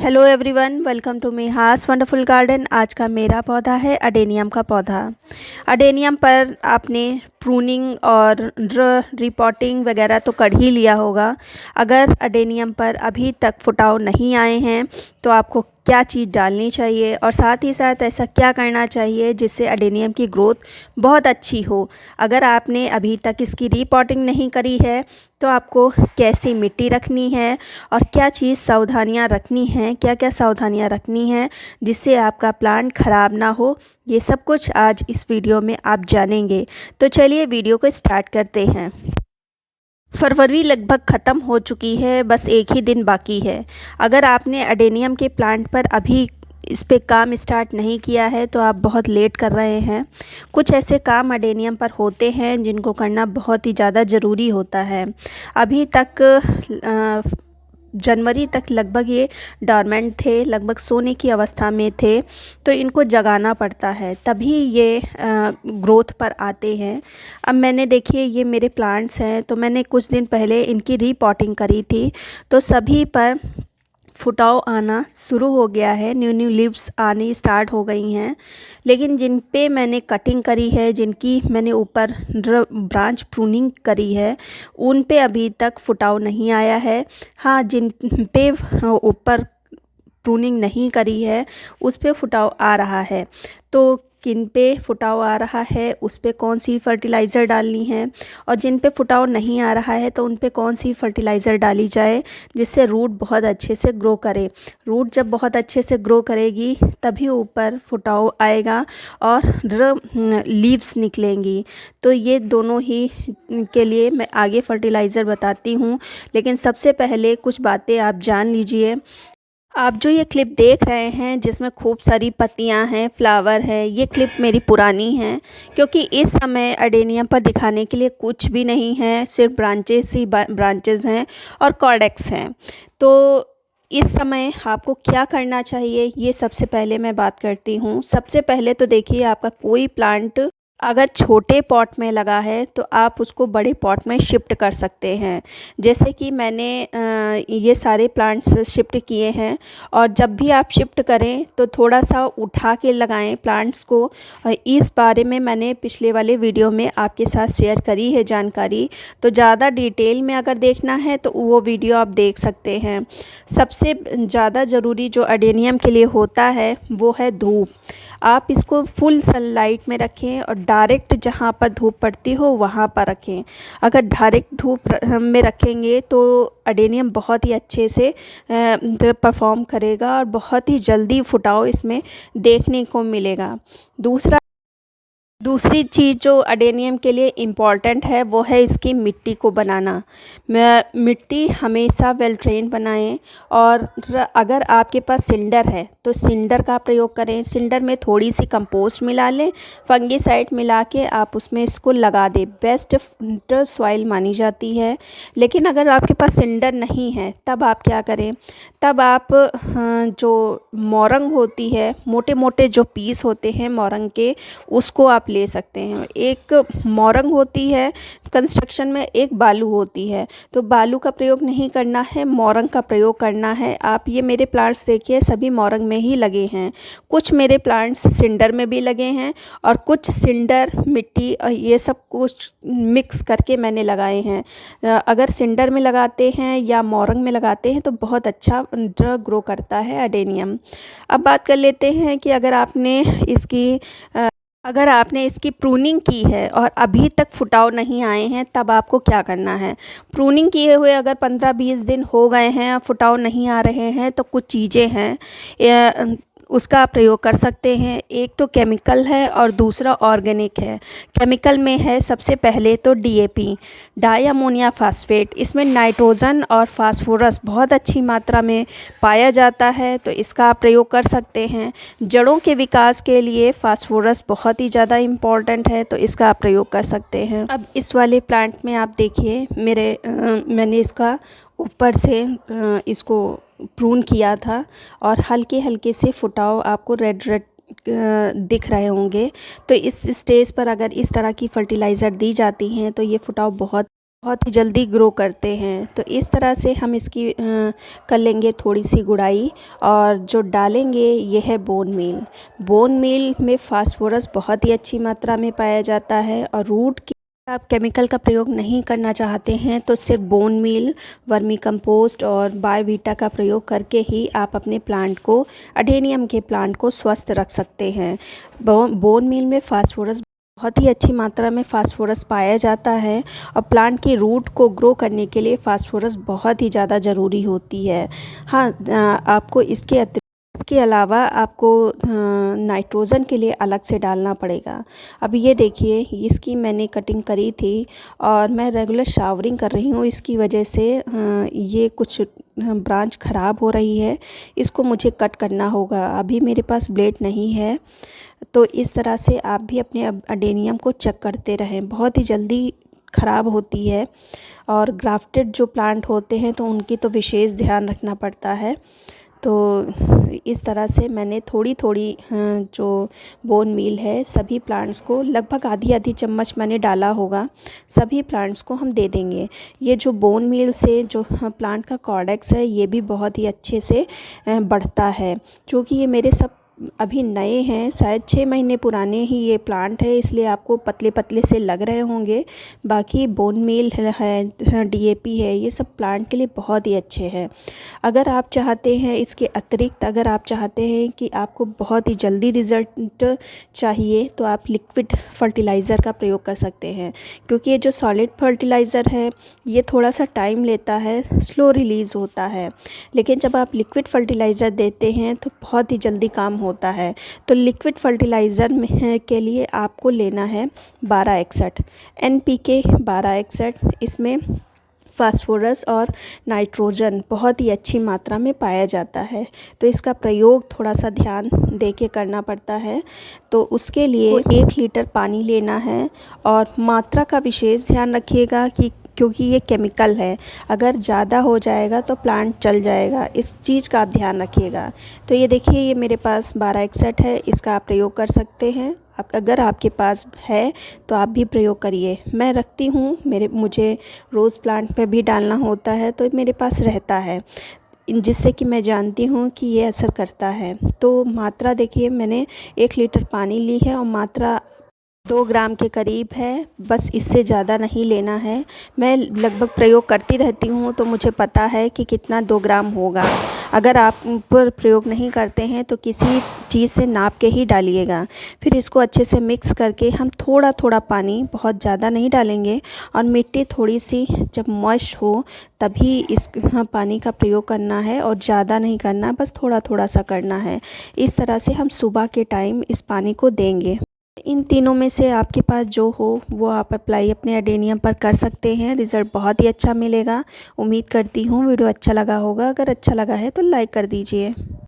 Hello everyone, welcome to मिहास wonderful garden. आज का मेरा पौधा है अडेनियम का पौधा। अडेनियम पर आपने प्रूनिंग और रिपोर्टिंग वगैरह तो कर ही लिया होगा। अगर अडेनियम पर अभी तक फुटाव नहीं आए हैं तो आपको क्या चीज़ डालनी चाहिए और साथ ही साथ ऐसा क्या करना चाहिए जिससे अडेनियम की ग्रोथ बहुत अच्छी हो। अगर आपने अभी तक इसकी रिपोर्टिंग नहीं करी है तो आपको कैसी मिट्टी रखनी है और क्या चीज़ सावधानियां रखनी हैं, क्या क्या सावधानियां रखनी हैं जिससे आपका प्लांट ख़राब ना हो, ये सब कुछ आज इस वीडियो में आप जानेंगे। तो चलिए वीडियो को स्टार्ट करते हैं। फरवरी लगभग ख़त्म हो चुकी है, बस एक ही दिन बाकी है। अगर आपने अडेनियम के प्लांट पर अभी इस पे काम स्टार्ट नहीं किया है तो आप बहुत लेट कर रहे हैं। कुछ ऐसे काम अडेनियम पर होते हैं जिनको करना बहुत ही ज़्यादा ज़रूरी होता है। अभी तक जनवरी तक लगभग ये डॉर्मेंट थे, लगभग सोने की अवस्था में थे, तो इनको जगाना पड़ता है तभी ये ग्रोथ पर आते हैं। अब मैंने देखिए ये मेरे प्लांट्स हैं, तो मैंने कुछ दिन पहले इनकी रीपॉटिंग करी थी, तो सभी पर फुटाव आना शुरू हो गया है, न्यू न्यू लीव्स आनी स्टार्ट हो गई हैं। लेकिन जिन पे मैंने कटिंग करी है, जिनकी मैंने ऊपर ब्रांच प्रूनिंग करी है, उन पे अभी तक फुटाव नहीं आया है। हाँ, जिन पे ऊपर प्रूनिंग नहीं करी है उस पे फुटाव आ रहा है। तो किन पे फुटाव आ रहा है, उस पे कौन सी फर्टिलाइज़र डालनी है, और जिन पे फुटाव नहीं आ रहा है तो उन पे कौन सी फर्टिलाइज़र डाली जाए जिससे रूट बहुत अच्छे से ग्रो करे। रूट जब बहुत अच्छे से ग्रो करेगी तभी ऊपर फुटाव आएगा और लीव्स निकलेंगी। तो ये दोनों ही के लिए मैं आगे फर्टिलाइज़र बताती हूँ, लेकिन सबसे पहले कुछ बातें आप जान लीजिए। आप जो ये क्लिप देख रहे हैं जिसमें खूब सारी पत्तियां हैं, फ्लावर है, ये क्लिप मेरी पुरानी है, क्योंकि इस समय अडेनियम पर दिखाने के लिए कुछ भी नहीं है, सिर्फ ब्रांचेस ही ब्रांचेस हैं और कॉर्डेक्स हैं। तो इस समय आपको क्या करना चाहिए ये सबसे पहले मैं बात करती हूँ। सबसे पहले तो देखिए, आपका कोई प्लांट अगर छोटे पॉट में लगा है तो आप उसको बड़े पॉट में शिफ्ट कर सकते हैं। जैसे कि मैंने ये सारे प्लांट्स शिफ्ट किए हैं, और जब भी आप शिफ्ट करें तो थोड़ा सा उठा के लगाएं प्लांट्स को। इस बारे में मैंने पिछले वाले वीडियो में आपके साथ शेयर करी है जानकारी, तो ज़्यादा डिटेल में अगर देखना है तो वो वीडियो आप देख सकते हैं। सबसे ज़्यादा ज़रूरी जो अडेनियम के लिए होता है वो है धूप। आप इसको फुल सनलाइट में रखें और डायरेक्ट जहाँ पर धूप पड़ती हो वहाँ पर रखें। अगर डायरेक्ट धूप में रखेंगे तो अडेनियम बहुत ही अच्छे से परफॉर्म करेगा और बहुत ही जल्दी फुटाव इसमें देखने को मिलेगा। दूसरी चीज़ जो अडेनियम के लिए इम्पॉर्टेंट है वो है इसकी मिट्टी को बनाना। मिट्टी हमेशा वेल ट्रेन बनाएं, और अगर आपके पास सिंडर है तो सिंडर का प्रयोग करें। सिंडर में थोड़ी सी कंपोस्ट मिला लें, फंगीसाइड मिला के आप उसमें इसको लगा दें, बेस्ट सॉइल मानी जाती है। लेकिन अगर आपके पास सिंडर नहीं है तब आप क्या करें, तब आप जो मोरंग होती है, मोटे मोटे जो पीस होते हैं मोरंग के, उसको आप ले सकते हैं। एक मोरंग होती है कंस्ट्रक्शन में, एक बालू होती है, तो बालू का प्रयोग नहीं करना है, मोरंग का प्रयोग करना है। आप ये मेरे प्लांट्स देखिए सभी मोरंग में ही लगे हैं। कुछ मेरे प्लांट्स सिंडर में भी लगे हैं और कुछ सिंडर मिट्टी ये सब कुछ मिक्स करके मैंने लगाए हैं। अगर सिंडर में लगाते हैं या मोरंग में लगाते हैं तो बहुत अच्छा ग्रो करता है अडेनियम। अब बात कर लेते हैं कि अगर आपने इसकी प्रूनिंग की है और अभी तक फुटाव नहीं आए हैं तब आपको क्या करना है। प्रूनिंग किए हुए अगर 15-20 दिन हो गए हैं और फुटाव नहीं आ रहे हैं तो कुछ चीज़ें हैं उसका आप प्रयोग कर सकते हैं। एक तो केमिकल है और दूसरा ऑर्गेनिक है। केमिकल में है सबसे पहले तो डीएपी, डाई अमोनिया फास्फेट। इसमें नाइट्रोजन और फास्फोरस बहुत अच्छी मात्रा में पाया जाता है, तो इसका आप प्रयोग कर सकते हैं। जड़ों के विकास के लिए फास्फोरस बहुत ही ज़्यादा इम्पॉर्टेंट है, तो इसका आप प्रयोग कर सकते हैं। अब इस वाले प्लांट में आप देखिए मैंने इसका ऊपर से इसको प्रून किया था और हल्के हल्के से फुटाव आपको रेड रेड दिख रहे होंगे। तो इस स्टेज पर अगर इस तरह की फर्टिलाइज़र दी जाती हैं तो ये फुटाव बहुत बहुत ही जल्दी ग्रो करते हैं। तो इस तरह से हम इसकी कर लेंगे थोड़ी सी गुड़ाई, और जो डालेंगे ये है बोन मील। बोन मील में फास्फोरस बहुत ही अच्छी मात्रा में पाया जाता है, और रूट के आप केमिकल का प्रयोग नहीं करना चाहते हैं तो सिर्फ बोन मील, वर्मी कंपोस्ट और बायोवीटा का प्रयोग करके ही आप अपने प्लांट को, अडेनियम के प्लांट को स्वस्थ रख सकते हैं। बोन मील में फास्फोरस बहुत ही अच्छी मात्रा में फास्फोरस पाया जाता है, और प्लांट की रूट को ग्रो करने के लिए फास्फोरस बहुत ही ज़्यादा ज़रूरी होती है। हाँ, आपको इसके अलावा आपको नाइट्रोजन के लिए अलग से डालना पड़ेगा। अब ये देखिए, इसकी मैंने कटिंग करी थी और मैं रेगुलर शावरिंग कर रही हूँ, इसकी वजह से ये कुछ ब्रांच ख़राब हो रही है, इसको मुझे कट करना होगा। अभी मेरे पास ब्लेड नहीं है। तो इस तरह से आप भी अपने अडेनियम को चेक करते रहें, बहुत ही जल्दी ख़राब होती है। और ग्राफ्टेड जो प्लांट होते हैं तो उनकी तो विशेष ध्यान रखना पड़ता है। तो इस तरह से मैंने थोड़ी थोड़ी जो बोन मील है सभी प्लांट्स को, लगभग आधी आधी चम्मच मैंने डाला होगा, सभी प्लांट्स को हम दे देंगे। ये जो बोन मील से जो प्लांट का कॉर्डेक्स है ये भी बहुत ही अच्छे से बढ़ता है, क्योंकि ये मेरे सब अभी नए हैं, शायद 6 महीने पुराने ही ये प्लांट है, इसलिए आपको पतले पतले से लग रहे होंगे। बाकी बोन मील है, डीएपी है, ये सब प्लांट के लिए बहुत ही अच्छे हैं। अगर आप चाहते हैं इसके अतिरिक्त, अगर आप चाहते हैं कि आपको बहुत ही जल्दी रिज़ल्ट चाहिए तो आप लिक्विड फर्टिलाइज़र का प्रयोग कर सकते हैं, क्योंकि ये जो सॉलिड फर्टिलाइज़र है ये थोड़ा सा टाइम लेता है, स्लो रिलीज़ होता है। लेकिन जब आप लिक्विड फर्टिलाइज़र देते हैं तो बहुत ही जल्दी काम होता है। तो लिक्विड फर्टिलाइज़र में के लिए आपको लेना है 1261 NPK 1261। इसमें फास्फोरस और नाइट्रोजन बहुत ही अच्छी मात्रा में पाया जाता है, तो इसका प्रयोग थोड़ा सा ध्यान दे के करना पड़ता है। तो उसके लिए 1 लीटर पानी लेना है, और मात्रा का विशेष ध्यान रखिएगा कि, क्योंकि ये केमिकल है, अगर ज़्यादा हो जाएगा तो प्लांट जल जाएगा, इस चीज़ का आप ध्यान रखिएगा। तो ये देखिए, ये मेरे पास 1261 है, इसका आप प्रयोग कर सकते हैं। अगर आपके पास है तो आप भी प्रयोग करिए। मैं रखती हूँ, मुझे रोज़ प्लांट पे भी डालना होता है तो मेरे पास रहता है, जिससे कि मैं जानती हूँ कि ये असर करता है। तो मात्रा देखिए, मैंने 1 लीटर पानी ली है और मात्रा 2 ग्राम के करीब है, बस इससे ज़्यादा नहीं लेना है। मैं लगभग प्रयोग करती रहती हूँ तो मुझे पता है कि कितना 2 ग्राम होगा। अगर आप पर प्रयोग नहीं करते हैं तो किसी चीज़ से नाप के ही डालिएगा। फिर इसको अच्छे से मिक्स करके हम थोड़ा थोड़ा पानी, बहुत ज़्यादा नहीं डालेंगे, और मिट्टी थोड़ी सी जब मॉइस्ट हो तभी इस पानी का प्रयोग करना है, और ज़्यादा नहीं करना, बस थोड़ा थोड़ा सा करना है। इस तरह से हम सुबह के टाइम इस पानी को देंगे। इन तीनों में से आपके पास जो हो वो आप अप्लाई अपने अडेनियम पर कर सकते हैं, रिज़ल्ट बहुत ही अच्छा मिलेगा। उम्मीद करती हूँ वीडियो अच्छा लगा होगा। अगर अच्छा लगा है तो लाइक कर दीजिए।